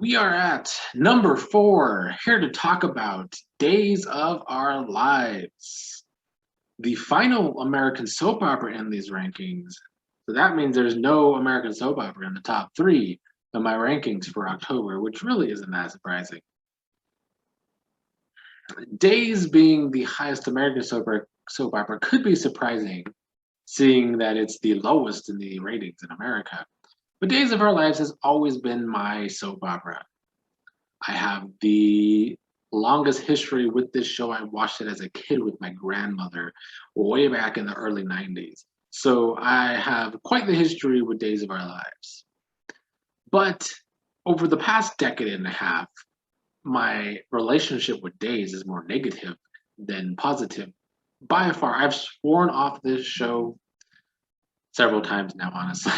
We are at number 4, here to talk about Days of Our Lives, the final American soap opera in these rankings. So that means there's no American soap opera in the top 3 of my rankings for October, which really isn't that surprising. Days being the highest American soap opera could be surprising, seeing that it's the lowest in the ratings in America. But Days of Our Lives has always been my soap opera. I have the longest history with this show. I watched it as a kid with my grandmother way back in the early 90s. So I have quite the history with Days of Our Lives. But over the past decade and a half, my relationship with Days is more negative than positive. By far, I've sworn off this show several times now, honestly.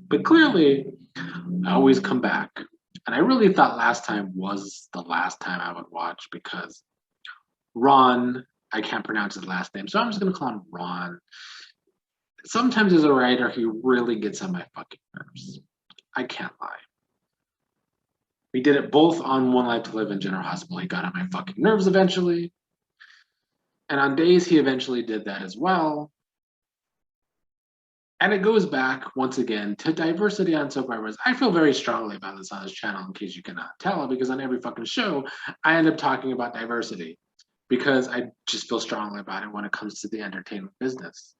But clearly, I always come back. And I really thought last time was the last time I would watch because Ron, I can't pronounce his last name, so I'm just going to call him Ron. Sometimes as a writer, he really gets on my fucking nerves. I can't lie. We did it both on One Life to Live and General Hospital. He got on my fucking nerves eventually. And on Days, he eventually did that as well. And it goes back once again to diversity on soap operas. I feel very strongly about this on this channel, in case you cannot tell, because on every fucking show, I end up talking about diversity because I just feel strongly about it when it comes to the entertainment business.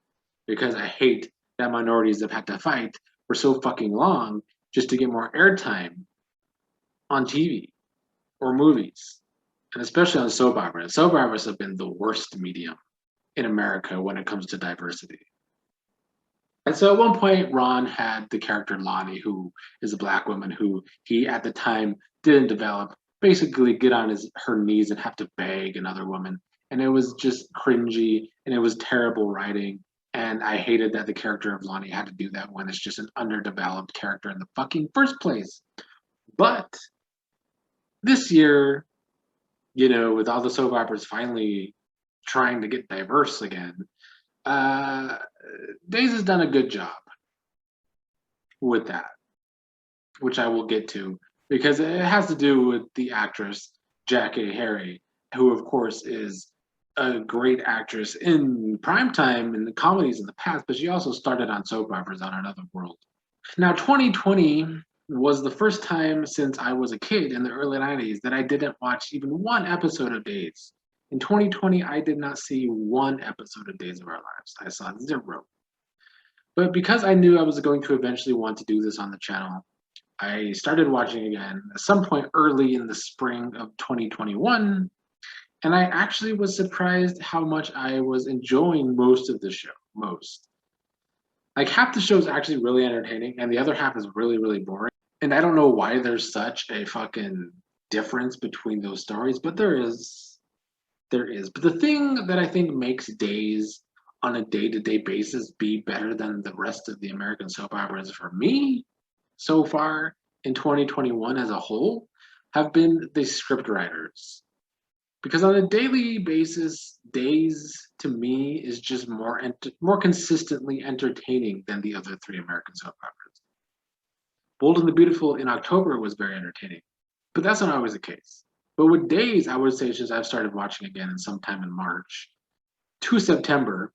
Because I hate that minorities have had to fight for so fucking long just to get more airtime on TV or movies, and especially on soap operas. Soap operas have been the worst medium in America when it comes to diversity. And so at one point, Ron had the character Lonnie, who is a black woman who he at the time didn't develop, basically get on her knees and have to beg another woman. And it was just cringy and it was terrible writing. And I hated that the character of Lonnie had to do that when it's just an underdeveloped character in the fucking first place. But this year, with all the soap operas finally trying to get diverse again, uh, Days has done a good job with that, which I will get to because it has to do with the actress Jackée Harry, who of course is a great actress in primetime in the comedies in the past, but she also started on soap operas on Another World. Now, 2020 was the first time since I was a kid in the early 90s that I didn't watch even one episode of Days. In 2020, I did not see one episode of Days of Our Lives. I saw zero. But because I knew I was going to eventually want to do this on the channel, I started watching again at some point early in the spring of 2021. And I actually was surprised how much I was enjoying most of the show. Most. Like half the show is actually really entertaining, and the other half is really, really boring. And I don't know why there's such a fucking difference between those stories, but there is. There is. But the thing that I think makes Days on a day-to-day basis be better than the rest of the American soap operas for me so far in 2021 as a whole have been the script writers. Because on a daily basis, Days to me is just more consistently entertaining than the other 3 American soap operas. Bold and the Beautiful in October was very entertaining, but that's not always the case. But with Days, I would say since I've started watching again sometime in March to September,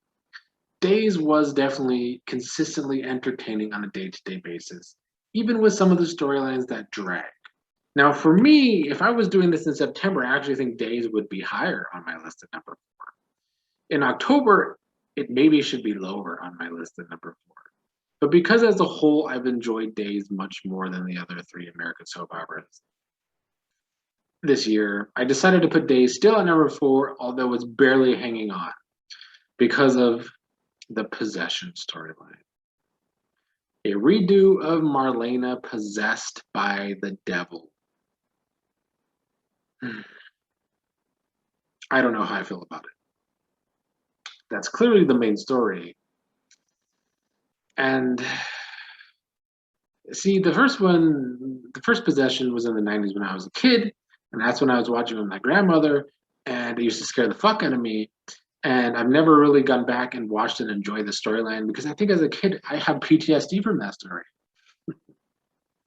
Days was definitely consistently entertaining on a day-to-day basis, even with some of the storylines that drag. Now, for me, if I was doing this in September, I actually think Days would be higher on my list at number 4. In October, it maybe should be lower on my list at number 4. But because as a whole, I've enjoyed Days much more than the other 3 American soap operas this year, I decided to put Days still at number 4, although it's barely hanging on because of the possession storyline. A redo of Marlena possessed by the devil. I don't know how I feel about it. That's clearly the main story. And see, the first possession was in the 90s when I was a kid, and that's when I was watching with my grandmother, and it used to scare the fuck out of me. And I've never really gone back and watched and enjoyed the storyline because I think as a kid, I have PTSD from that story.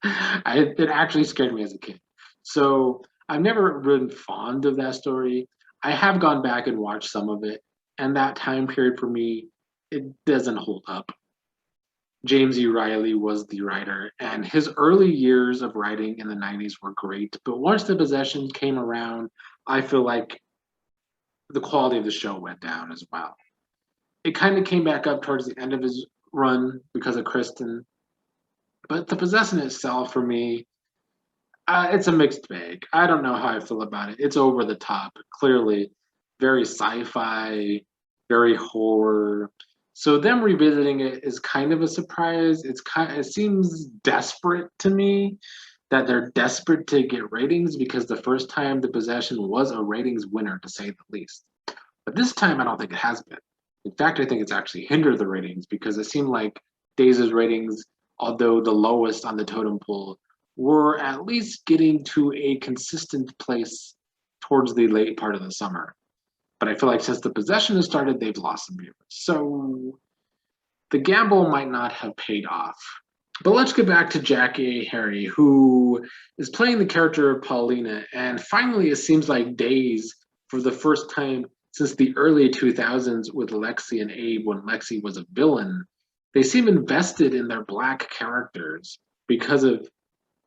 It actually scared me as a kid. So I've never been fond of that story. I have gone back and watched some of it, and that time period for me, it doesn't hold up. James E. Riley was the writer, and his early years of writing in the 90s were great. But once the possession came around, I feel like the quality of the show went down as well. It kind of came back up towards the end of his run because of Kristen, but the possession itself for me, it's a mixed bag. I don't know how I feel about it. It's over the top, clearly, very sci-fi, very horror. So them revisiting it is kind of a surprise. It seems desperate to me that they're desperate to get ratings because the first time the possession was a ratings winner to say the least. But this time I don't think it has been. In fact, I think it's actually hindered the ratings because it seemed like Days' ratings, although the lowest on the totem pole, were at least getting to a consistent place towards the late part of the summer. But I feel like since the possession has started, they've lost some viewers. So the gamble might not have paid off. But let's get back to Jackie Harry, who is playing the character of Paulina. And finally, it seems like Days, for the first time since the early 2000s with Lexi and Abe, when Lexi was a villain, they seem invested in their black characters because of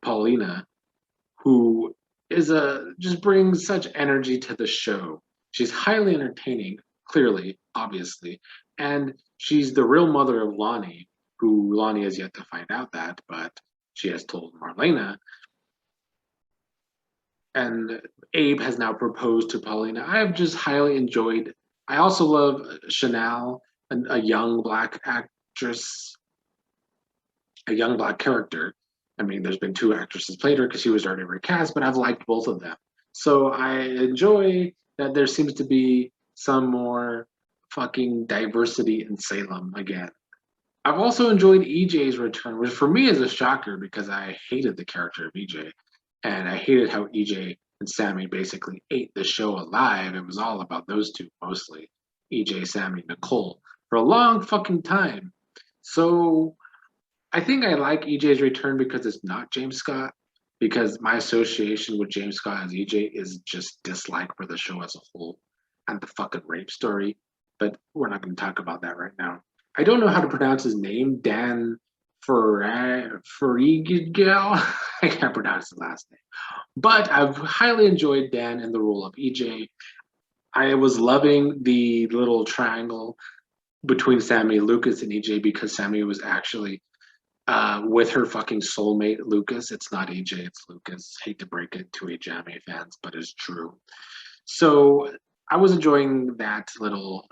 Paulina, who is a just brings such energy to the show. She's highly entertaining, clearly, obviously, and she's the real mother of Lonnie, who Lonnie has yet to find out that, but she has told Marlena. And Abe has now proposed to Paulina. I've just highly enjoyed. I also love Chanel, a young black actress, a young black character. I mean, there's been two actresses played her because she was already recast, but I've liked both of them. So I enjoy that there seems to be some more fucking diversity in Salem again. I've also enjoyed EJ's return, which for me is a shocker because I hated the character of EJ. And I hated how EJ and Sammy basically ate the show alive. It was all about those two mostly, EJ, Sammy, Nicole, for a long fucking time. So I think I like EJ's return because it's not James Scott, because my association with James Scott as EJ is just dislike for the show as a whole and the fucking rape story. But we're not going to talk about that right now. I don't know how to pronounce his name, Dan Farigal. I can't pronounce his last name. But I've highly enjoyed Dan in the role of EJ. I was loving the little triangle between Sammy, Lucas, and EJ because Sammy was actually with her fucking soulmate Lucas. It's not EJ, it's Lucas. Hate to break it to Jamie fans, but it's true. So I was enjoying that little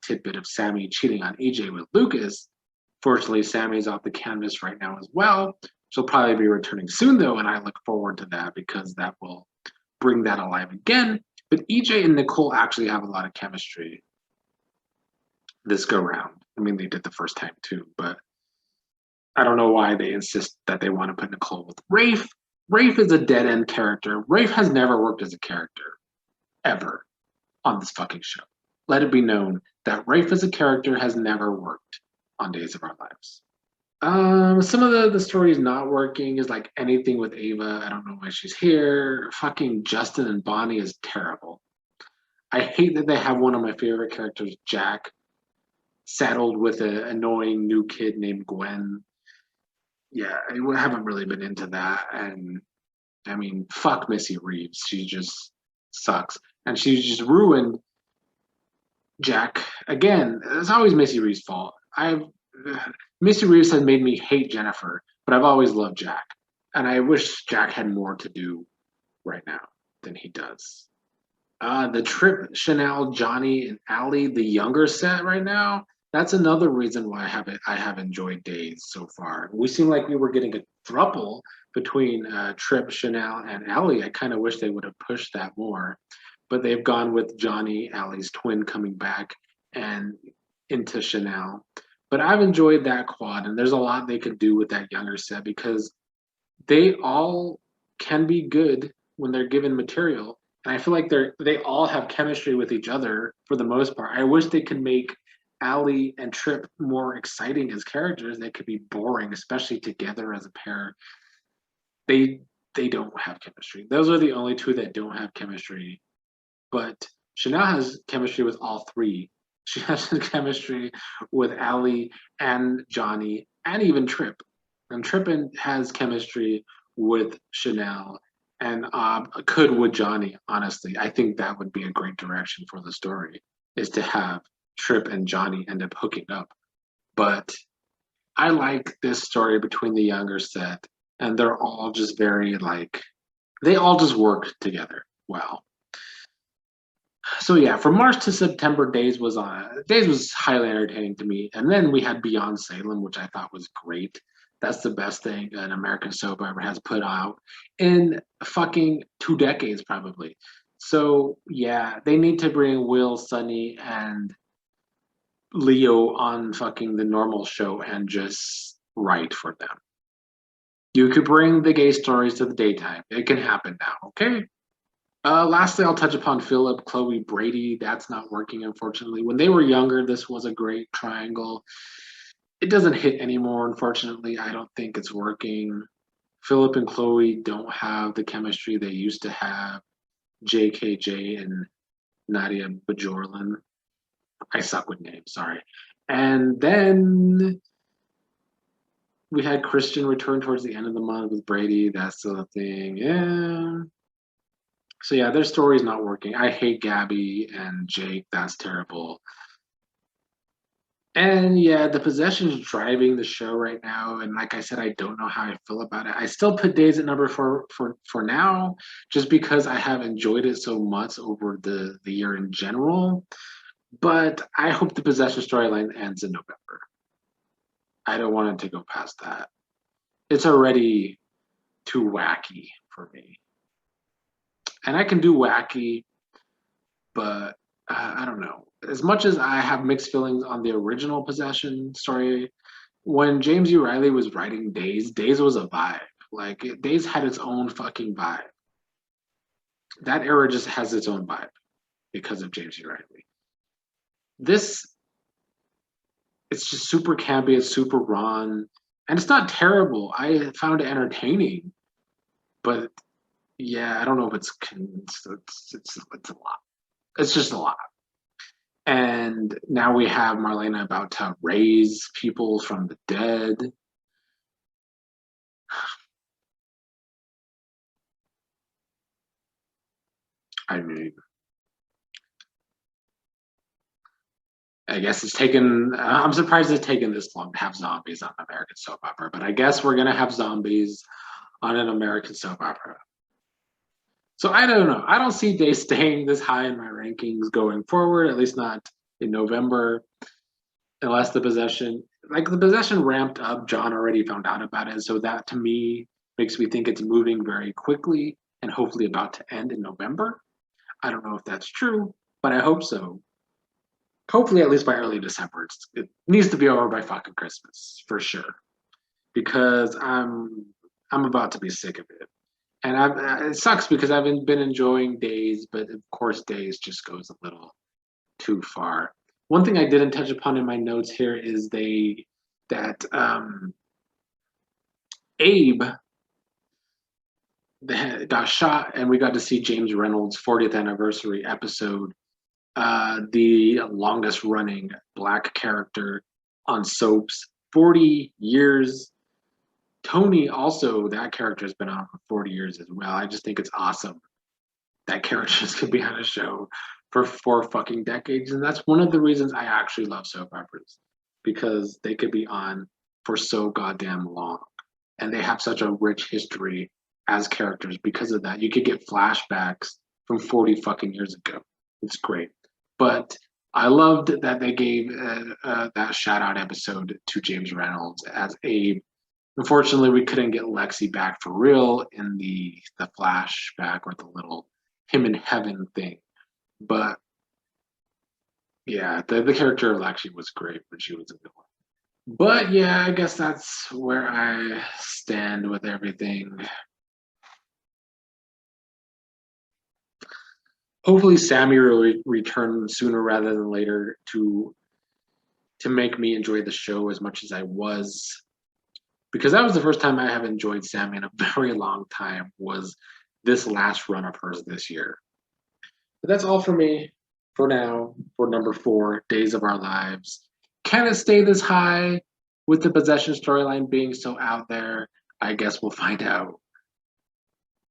tidbit of Sammy cheating on EJ with Lucas. Fortunately, Sammy's off the canvas right now as well. She'll probably be returning soon, though, and I look forward to that because that will bring that alive again. But EJ and Nicole actually have a lot of chemistry this go round. I mean, they did the first time too, but I don't know why they insist that they want to put Nicole with Rafe. Rafe is a dead end character. Rafe has never worked as a character, ever, on this fucking show. Let it be known that Rafe as a character has never worked on Days of Our Lives. Some of the stories not working is like anything with Ava. I don't know why she's here. Fucking Justin and Bonnie is terrible. I hate that they have one of my favorite characters, Jack, saddled with an annoying new kid named Gwen. Yeah, I haven't really been into that. And I mean, fuck Missy Reeves. She just sucks. And she's just ruined Jack again. It's always Missy Reeves' fault. Missy Reeves has made me hate Jennifer, but I've always loved Jack. And I wish Jack had more to do right now than he does. The Trip, Chanel, Johnny, and Allie, the younger set right now, that's another reason why I have enjoyed Days so far. We seem like we were getting a throuple between Trip, Chanel, and Allie. I kind of wish they would have pushed that more, but they've gone with Johnny, Allie's twin, coming back and into Chanel. But I've enjoyed that quad, and there's a lot they could do with that younger set because they all can be good when they're given material. And I feel like they all have chemistry with each other for the most part. I wish they could make Allie and Trip more exciting as characters. They could be boring, especially together as a pair. They they don't have chemistry. Those are the only two that don't have chemistry. But Chanel has chemistry with all three. She has chemistry with Ali and Johnny and even Trip. And Trippin has chemistry with Chanel and could with Johnny, honestly. I think that would be a great direction for the story, is to have Trip and Johnny end up hooking up. But I like this story between the younger set, and they're all just very like, they all just work together well. So yeah, from March to September, Days was highly entertaining to me, and then we had Beyond Salem, which I thought was great. That's the best thing an American soap opera has put out in fucking 2 decades, probably. So yeah, they need to bring Will, Sunny, and Leo on fucking the normal show and just write for them. You could bring the gay stories to the daytime. It can happen now, okay? Lastly, I'll touch upon Philip, Chloe, Brady. That's not working, unfortunately. When they were younger, this was a great triangle. It doesn't hit anymore, unfortunately. I don't think it's working. Philip and Chloe don't have the chemistry they used to have. JKJ and Nadia Bajorlin. I suck with names, sorry. And then we had Christian return towards the end of the month with Brady. That's the thing. Yeah. So yeah, their story's not working. I hate Gabby and Jake. That's terrible. And yeah, the possession's driving the show right now. And like I said, I don't know how I feel about it. I still put Days at number four for now, just because I have enjoyed it so much over the year in general. But I hope the possession storyline ends in November. I don't want it to go past that. It's already too wacky for me. And I can do wacky, but I don't know. As much as I have mixed feelings on the original Possession story, when James E. Riley was writing Days, Days was a vibe. Like Days had its own fucking vibe. That era just has its own vibe because of James E. Riley. This, it's just super campy, it's super raw, and it's not terrible. I found it entertaining, but yeah, I don't know if it's a lot. It's just a lot. And now we have Marlena about to raise people from the dead. I mean, I guess it's taken, I'm surprised it's taken this long to have zombies on an American soap opera, but I guess we're going to have zombies on an American soap opera. So I don't know. I don't see Day staying this high in my rankings going forward, at least not in November, unless the possession ramped up. John already found out about it. So that to me makes me think it's moving very quickly and hopefully about to end in November. I don't know if that's true, but I hope so. Hopefully, at least by early December. It needs to be over by fucking Christmas for sure, because I'm about to be sick of it. And it sucks because I've been enjoying Days, but of course, Days just goes a little too far. One thing I didn't touch upon in my notes here is that Abe got shot, and we got to see James Reynolds' 40th anniversary episode, the longest running Black character on soaps, 40 years. Tony also, that character has been on for 40 years as well. I just think it's awesome that characters could be on a show for 4 fucking decades. And that's one of the reasons I actually love soap operas, because they could be on for so goddamn long. And they have such a rich history as characters because of that. You could get flashbacks from 40 fucking years ago. It's great. But I loved that they gave that shout out episode to James Reynolds as Abe. Unfortunately, we couldn't get Lexi back for real in the flashback or the little him in heaven thing. But yeah, the character of Lexi was great when she was a villain. But yeah, I guess that's where I stand with everything. Hopefully, Sammy will return sooner rather than later to make me enjoy the show as much as I was because that was the first time I have enjoyed Sammy in a very long time, was this last run of hers this year. But that's all for me for now for number 4, Days of Our Lives. Can it stay this high with the possession storyline being so out there? I guess we'll find out.